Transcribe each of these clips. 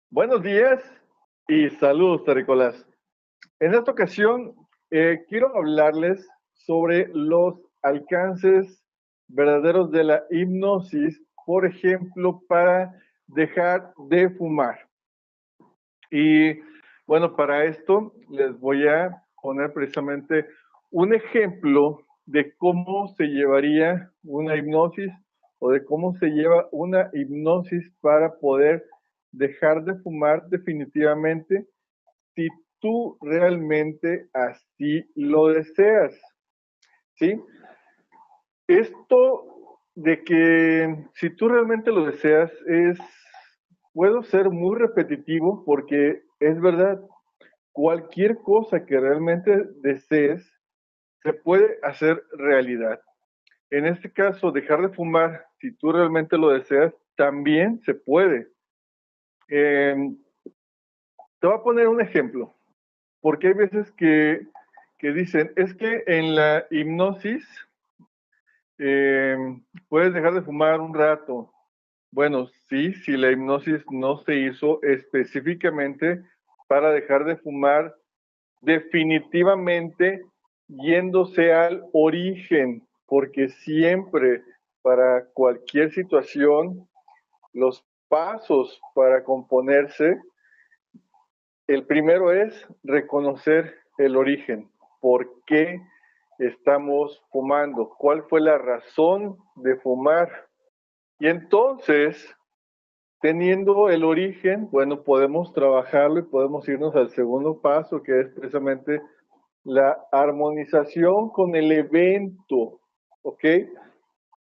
Buenos días y saludos, terrícolas. En esta ocasión quiero hablarles sobre los alcances verdaderos de la hipnosis, por ejemplo, para dejar de fumar. Y bueno, para esto les voy a poner precisamente un ejemplo de cómo se llevaría una hipnosis o de cómo se lleva una hipnosis para poder dejar de fumar definitivamente si tú realmente así lo deseas, ¿sí? Esto de que si tú realmente lo deseas puedo ser muy repetitivo porque es verdad, cualquier cosa que realmente desees se puede hacer realidad. En este caso, dejar de fumar, si tú realmente lo deseas, también se puede. Eh, Te voy a poner un ejemplo, porque hay veces que dicen, es que en la hipnosis eh, puedes dejar de fumar un rato. Bueno, sí, si la hipnosis no se hizo específicamente para dejar de fumar, definitivamente yéndose al origen, porque siempre para cualquier situación, los pasos para componerse, el primero es reconocer el origen, por qué estamos fumando, cuál fue la razón de fumar. Y entonces, teniendo el origen, bueno, podemos trabajarlo y podemos irnos al segundo paso, que es precisamente la armonización con el evento, ¿ok?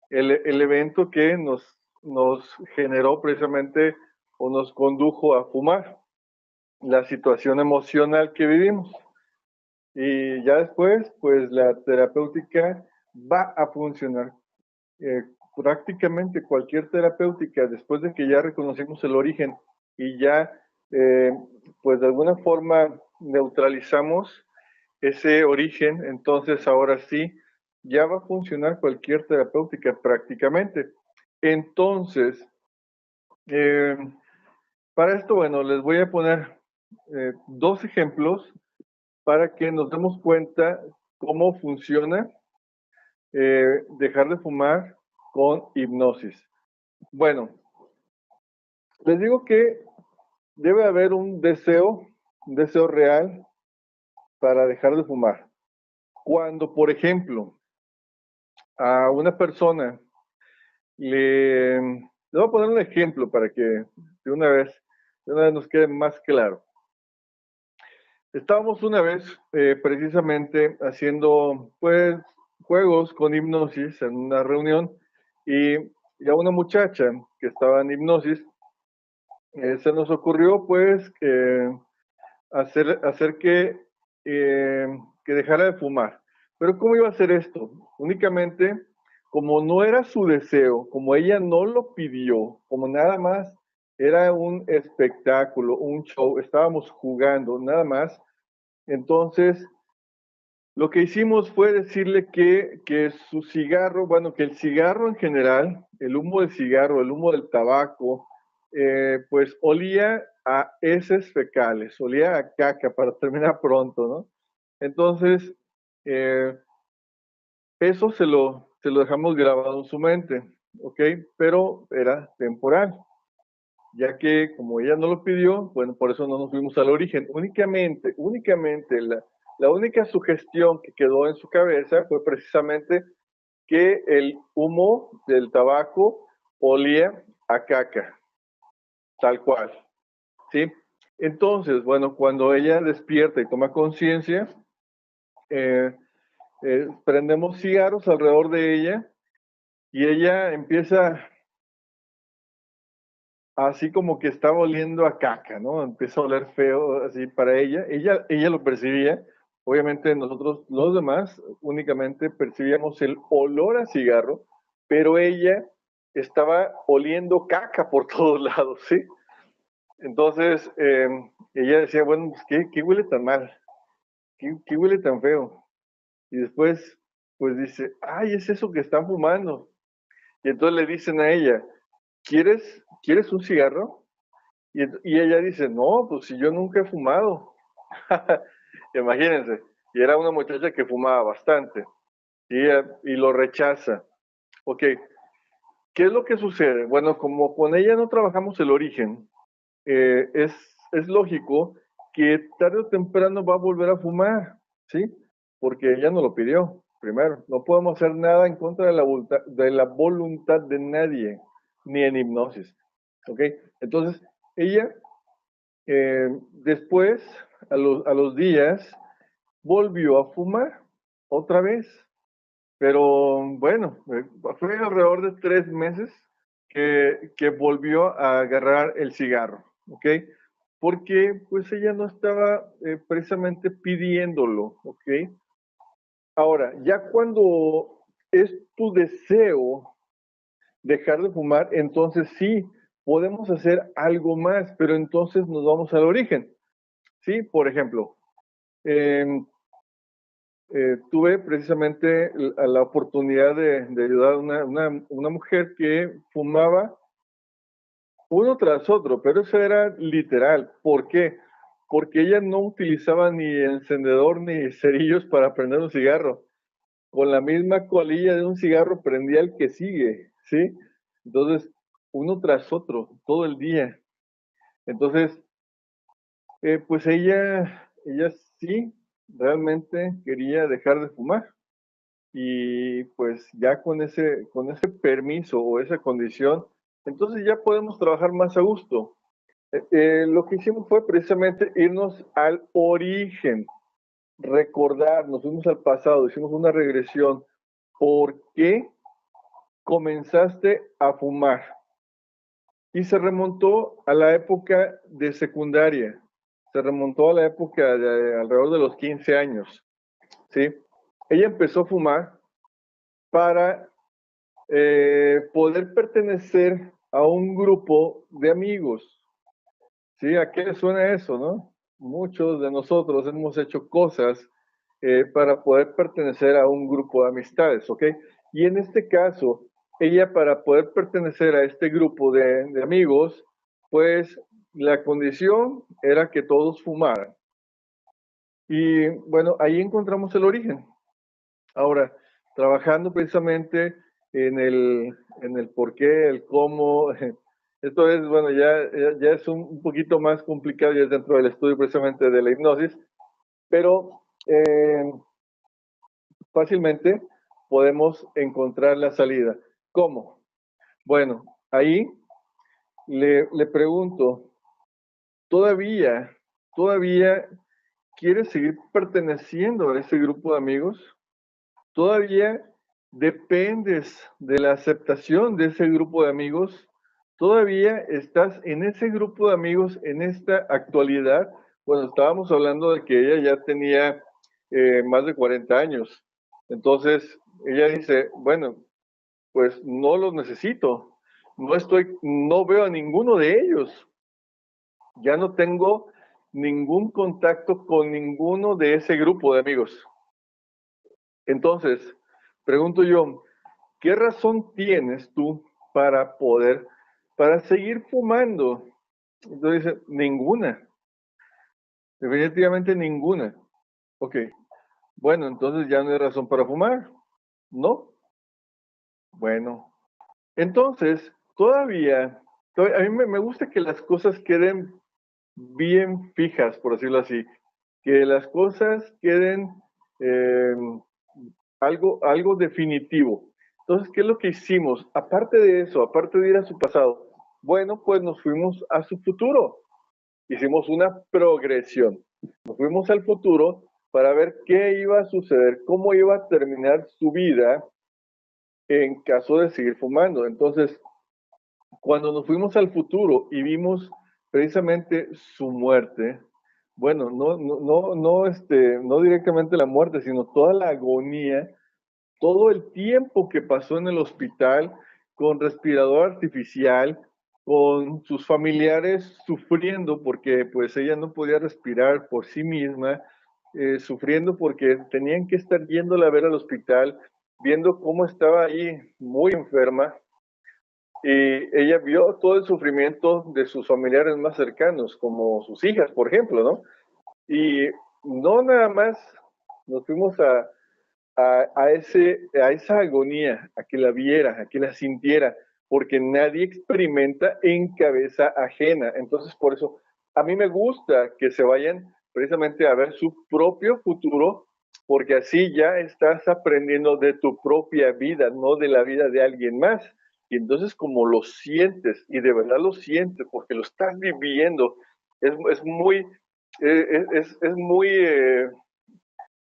El evento que nos generó precisamente o nos condujo a fumar, la situación emocional que vivimos. Y ya después, pues la terapéutica va a funcionar. Eh, Prácticamente cualquier terapéutica, después de que ya reconocimos el origen y ya, eh, pues de alguna forma neutralizamos ese origen, entonces ahora sí, ya va a funcionar cualquier terapéutica prácticamente. Entonces, eh, para esto, bueno, les voy a poner dos ejemplos para que nos demos cuenta cómo funciona dejar de fumar con hipnosis. Bueno, les digo que debe haber un deseo real para dejar de fumar. Cuando, por ejemplo, a una persona le voy a poner un ejemplo para que de una vez nos quede más claro. Estábamos una vez precisamente haciendo pues juegos con hipnosis en una reunión y, y a una muchacha que estaba en hipnosis se nos ocurrió pues hacer que dejara de fumar. Pero ¿cómo iba a hacer esto? Únicamente, como no era su deseo, como ella no lo pidió, como nada más era un espectáculo, un show, estábamos jugando, nada más. Entonces, lo que hicimos fue decirle que su cigarro, bueno, que el cigarro en general, el humo del cigarro, el humo del tabaco, pues olía a heces fecales, olía a caca para terminar pronto, ¿no? Entonces, eh, eso se lo dejamos grabado en su mente, ¿ok? Pero era temporal, ya que como ella no lo pidió, bueno, por eso no nos fuimos al origen. Únicamente la única sugestión que quedó en su cabeza fue precisamente que el humo del tabaco olía a caca, tal cual, ¿sí? Entonces, bueno, cuando ella despierta y toma conciencia, eh, prendemos cigarros alrededor de ella y ella empieza así como que estaba oliendo a caca, ¿no? Empieza a oler feo así para ella. Ella lo percibía. Obviamente nosotros los demás únicamente percibíamos el olor a cigarro, pero ella estaba oliendo caca por todos lados, ¿sí? Entonces ella decía, bueno, pues, ¿qué huele tan mal? ¿Qué huele tan feo? Y después, pues dice, ay, es eso que están fumando. Y entonces le dicen a ella, ¿quieres un cigarro? Y ella dice, no, pues si yo nunca he fumado. Imagínense, y era una muchacha que fumaba bastante, y lo rechaza. Ok, ¿qué es lo que sucede? Bueno, como con ella no trabajamos el origen, es lógico que tarde o temprano va a volver a fumar, ¿sí? Porque ella no lo pidió, primero. No podemos hacer nada en contra de la voluntad de nadie, ni en hipnosis, ¿ok? Entonces, ella después, a los días, volvió a fumar otra vez. Pero bueno, fue alrededor de 3 meses que volvió a agarrar el cigarro, ¿ok? Porque pues ella no estaba precisamente pidiéndolo, ¿ok? Ahora, ya cuando es tu deseo dejar de fumar, entonces sí, podemos hacer algo más, pero entonces nos vamos al origen, ¿sí? Por ejemplo, eh, tuve precisamente la oportunidad de ayudar a una mujer que fumaba uno tras otro, pero eso era literal. ¿Por qué? Porque ella no utilizaba ni encendedor ni cerillos para prender un cigarro. Con la misma colilla de un cigarro prendía el que sigue, ¿sí? Entonces, uno tras otro, todo el día. Entonces, pues ella sí realmente quería dejar de fumar. Y pues ya con ese permiso o esa condición, entonces ya podemos trabajar más a gusto. Lo que hicimos fue precisamente irnos al origen, recordar, nos fuimos al pasado, hicimos una regresión. ¿Por qué comenzaste a fumar? Y se remontó a la época de secundaria, se remontó a la época de alrededor de los 15 años, ¿sí? Ella empezó a fumar para poder pertenecer a un grupo de amigos. ¿Sí? ¿A qué le suena eso, no? Muchos de nosotros hemos hecho cosas para poder pertenecer a un grupo de amistades, ¿ok? Y en este caso, ella para poder pertenecer a este grupo de amigos, pues la condición era que todos fumaran. Y bueno, ahí encontramos el origen. Ahora, trabajando precisamente en el por qué, el cómo, esto es, bueno, ya es un poquito más complicado, ya es dentro del estudio precisamente de la hipnosis, pero fácilmente podemos encontrar la salida. ¿Cómo? Bueno, ahí le pregunto, ¿todavía quieres seguir perteneciendo a ese grupo de amigos? ¿Todavía dependes de la aceptación de ese grupo de amigos? ¿Todavía estás en ese grupo de amigos en esta actualidad? Bueno, estábamos hablando de que ella ya tenía más de 40 años. Entonces, ella dice, bueno, pues no los necesito. No veo a ninguno de ellos. Ya no tengo ningún contacto con ninguno de ese grupo de amigos. Entonces, pregunto yo, ¿qué razón tienes tú para seguir fumando? Entonces dice, ninguna, definitivamente ninguna. Ok, bueno, entonces ya no hay razón para fumar, ¿no? Bueno, entonces, a mí me gusta que las cosas queden bien fijas, por decirlo así, que las cosas queden eh, algo definitivo. Entonces, ¿qué es lo que hicimos? Aparte de eso, aparte de ir a su pasado, bueno, pues nos fuimos a su futuro. Hicimos una progresión. Nos fuimos al futuro para ver qué iba a suceder, cómo iba a terminar su vida en caso de seguir fumando. Entonces, cuando nos fuimos al futuro y vimos precisamente su muerte, bueno, no directamente la muerte, sino toda la agonía, todo el tiempo que pasó en el hospital con respirador artificial, con sus familiares sufriendo porque pues ella no podía respirar por sí misma, sufriendo porque tenían que estar yéndola a ver al hospital, viendo cómo estaba ahí muy enferma. y ella vio todo el sufrimiento de sus familiares más cercanos, como sus hijas, por ejemplo, ¿no? Y no nada más nos fuimos a esa agonía, a que la viera, a que la sintiera, porque nadie experimenta en cabeza ajena. Entonces, por eso, a mí me gusta que se vayan precisamente a ver su propio futuro, porque así ya estás aprendiendo de tu propia vida, no de la vida de alguien más. Y entonces, como lo sientes, y de verdad lo sientes, porque lo estás viviendo, es muy, es muy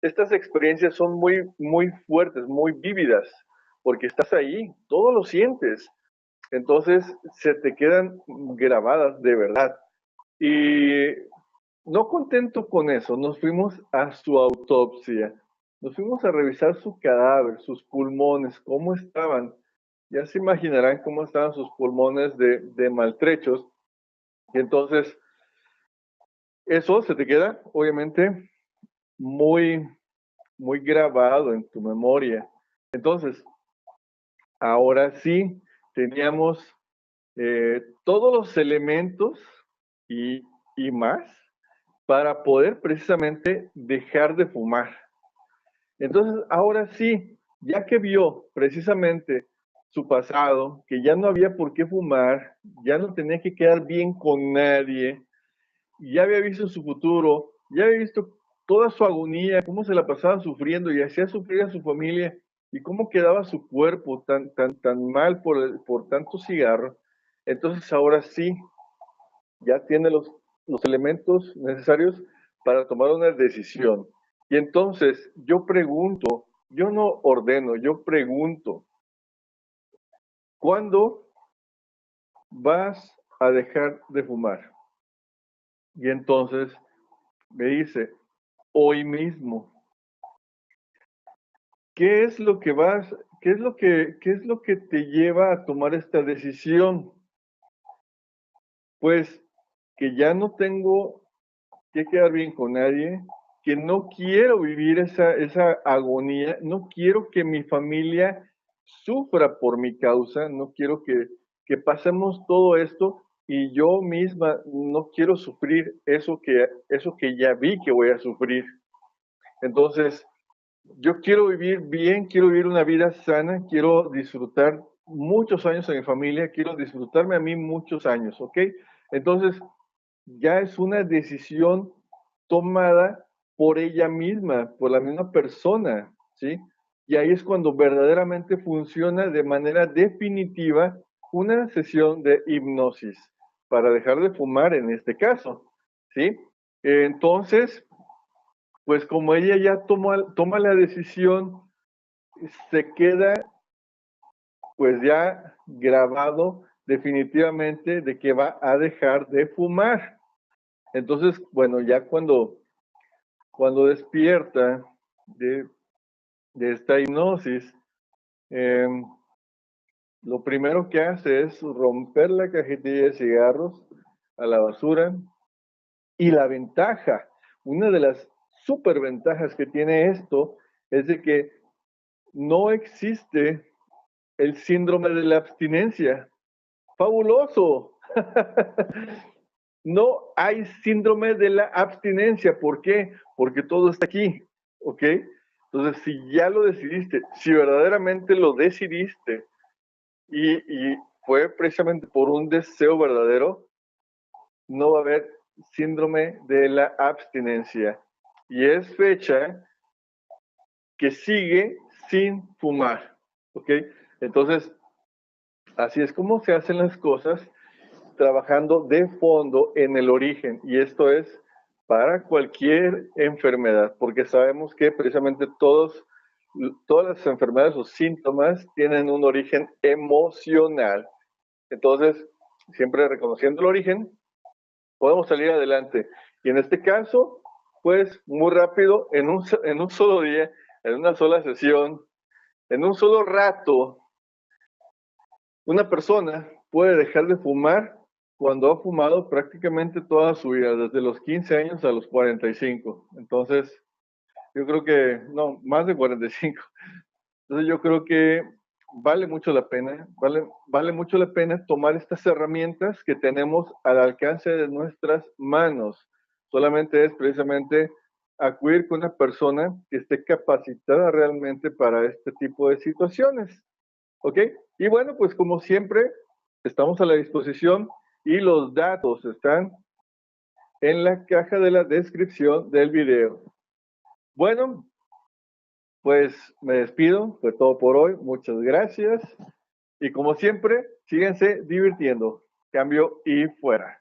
estas experiencias son muy fuertes, muy vívidas, porque estás ahí, todo lo sientes. Entonces se te quedan grabadas de verdad. Y no contento con eso, nos fuimos a su autopsia. Nos fuimos a revisar su cadáver, sus pulmones, cómo estaban. Ya se imaginarán cómo estaban sus pulmones de maltrechos. Y entonces, eso se te queda, obviamente, muy, muy grabado en tu memoria. Entonces, ahora sí, teníamos todos los elementos y, y más para poder precisamente dejar de fumar. Entonces, ahora sí, ya que vio precisamente su pasado, que ya no había por qué fumar, ya no tenía que quedar bien con nadie, ya había visto su futuro, ya había visto toda su agonía, cómo se la pasaba sufriendo y hacía sufrir a su familia y cómo quedaba su cuerpo tan mal por tanto cigarro. Entonces ahora sí, ya tiene los elementos necesarios para tomar una decisión. Y entonces yo pregunto, yo no ordeno, yo pregunto, ¿cuándo vas a dejar de fumar? Y entonces me dice, hoy mismo. ¿Qué es lo que vas, qué es lo que te lleva a tomar esta decisión? Pues que ya no tengo que quedar bien con nadie, que no quiero vivir esa agonía, no quiero que mi familia sufra por mi causa, no quiero que pasemos todo esto y yo misma no quiero sufrir eso que ya vi que voy a sufrir. Entonces, yo quiero vivir bien, quiero vivir una vida sana, quiero disfrutar muchos años en mi familia, quiero disfrutarme a mí muchos años, ¿ok? Entonces, ya es una decisión tomada por ella misma, por la misma persona, ¿sí? Y ahí es cuando verdaderamente funciona de manera definitiva una sesión de hipnosis para dejar de fumar en este caso, ¿sí? Entonces, pues como ella ya toma la decisión, se queda pues ya grabado definitivamente de que va a dejar de fumar. Entonces, bueno, ya cuando despierta de esta hipnosis, eh, lo primero que hace es romper la cajetilla de cigarros a la basura. Y la ventaja, una de las superventajas que tiene esto, es de que no existe el síndrome de la abstinencia. ¡Fabuloso! No hay síndrome de la abstinencia. ¿Por qué? Porque todo está aquí, ¿ok? Entonces, si ya lo decidiste, si verdaderamente lo decidiste y fue precisamente por un deseo verdadero, no va a haber síndrome de la abstinencia. Y es fecha que sigue sin fumar, ¿ok? Entonces, así es como se hacen las cosas, trabajando de fondo en el origen, y esto es para cualquier enfermedad, porque sabemos que precisamente todas las enfermedades o síntomas tienen un origen emocional. Entonces, siempre reconociendo el origen, podemos salir adelante. Y en este caso, pues muy rápido, en un solo día, en una sola sesión, en un solo rato, una persona puede dejar de fumar cuando ha fumado prácticamente toda su vida, desde los 15 años a los 45. Entonces, yo creo que, no, más de 45. Entonces, yo creo que vale mucho la pena, vale mucho la pena tomar estas herramientas que tenemos al alcance de nuestras manos. Solamente es precisamente acudir con una persona que esté capacitada realmente para este tipo de situaciones. ¿Ok? Y bueno, pues como siempre, estamos a la disposición y los datos están en la caja de la descripción del video. Bueno, pues me despido, fue todo por hoy, muchas gracias y como siempre, síguense divirtiendo. Cambio y fuera.